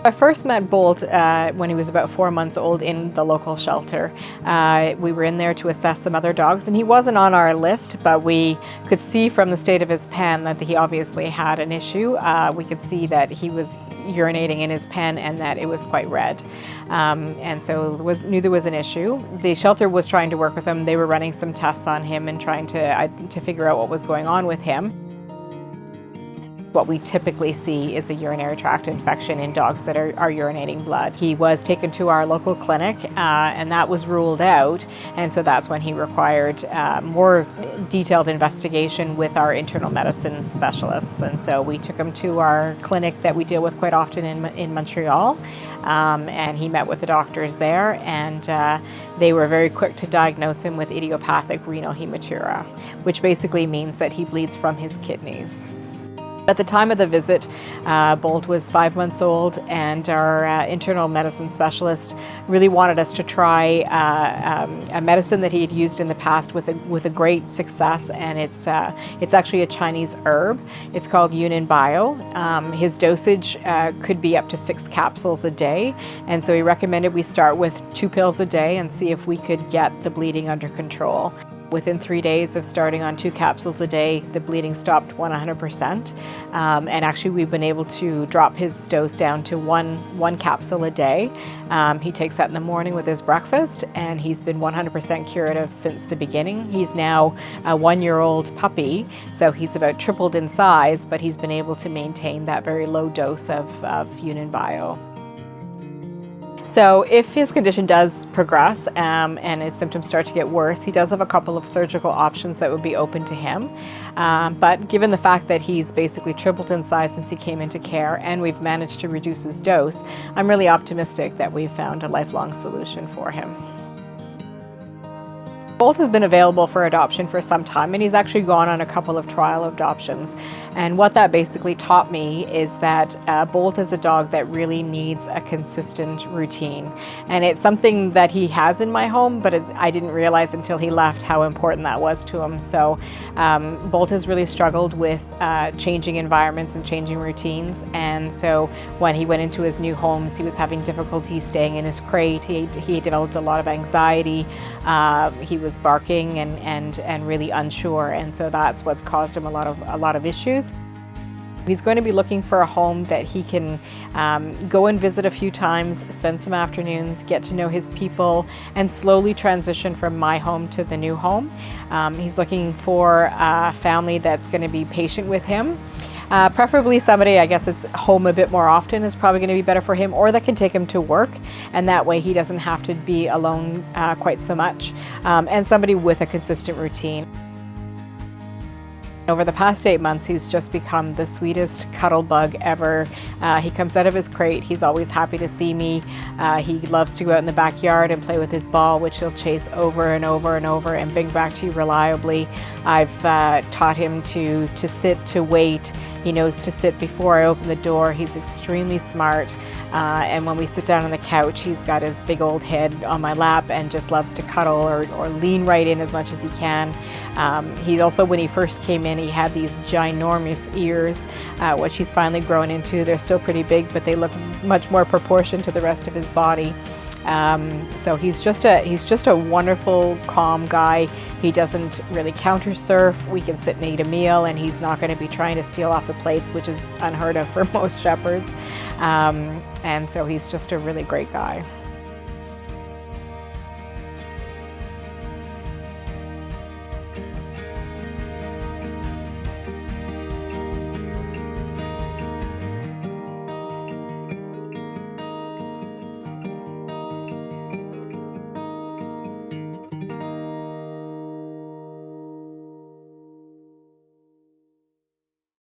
I first met Bolt when he was about 4 months old in the local shelter. We were in there to assess some other dogs, and he wasn't on our list, but we could see from the state of his pen that he obviously had an issue. We could see that he was urinating in his pen and that it was quite red. And so knew there was an issue. The shelter was trying to work with him. They were running some tests on him and trying to figure out what was going on with him. What we typically see is a urinary tract infection in dogs that are urinating blood. He was taken to our local clinic and that was ruled out, and so that's when he required more detailed investigation with our internal medicine specialists. And so we took him to our clinic that we deal with quite often in Montreal, and he met with the doctors there, and they were very quick to diagnose him with idiopathic renal hematuria, which basically means that he bleeds from his kidneys. At the time of the visit, Bolt was 5 months old, and our internal medicine specialist really wanted us to try a medicine that he had used in the past with a great success, and it's actually a Chinese herb. It's called urine. His dosage could be up to 6 capsules a day, and so he recommended we start with 2 pills a day and see if we could get the bleeding under control. Within 3 days of starting on 2 capsules a day, the bleeding stopped 100%. And actually we've been able to drop his dose down to one capsule a day. He takes that in the morning with his breakfast, and he's been 100% curative since the beginning. He's now a 1-year-old puppy, so he's about tripled in size, but he's been able to maintain that very low dose of urine. So if his condition does progress and his symptoms start to get worse, he does have a couple of surgical options that would be open to him. But given the fact that he's basically tripled in size since he came into care, and we've managed to reduce his dose, I'm really optimistic that we've found a lifelong solution for him. Bolt has been available for adoption for some time, and he's actually gone on a couple of trial adoptions. And what that basically taught me is that Bolt is a dog that really needs a consistent routine. And it's something that he has in my home, but I didn't realize until he left how important that was to him. So Bolt has really struggled with changing environments and changing routines. And so when he went into his new homes, he was having difficulty staying in his crate. He developed a lot of anxiety. He was barking and really unsure, and so that's what's caused him a lot of issues. He's going to be looking for a home that he can go and visit a few times, spend some afternoons, get to know his people, and slowly transition from my home to the new home. He's looking for a family that's going to be patient with him. Preferably somebody, I guess, that's home a bit more often is probably going to be better for him, or that can take him to work, and that way he doesn't have to be alone quite so much, and somebody with a consistent routine. Over the past 8 months, he's just become the sweetest cuddle bug ever. He comes out of his crate, he's always happy to see me. He loves to go out in the backyard and play with his ball, which he'll chase over and over and over and bring back to you reliably. I've taught him to sit, to wait. He knows to sit before I open the door. He's extremely smart. And when we sit down on the couch, he's got his big old head on my lap and just loves to cuddle or lean right in as much as he can. He also, when he first came in, he had these ginormous ears, which he's finally grown into. They're still pretty big, but they look much more proportioned to the rest of his body. So he's just a wonderful, calm guy. He doesn't really counter surf. We can sit and eat a meal, and he's not going to be trying to steal off the plates, which is unheard of for most shepherds. And so he's just a really great guy.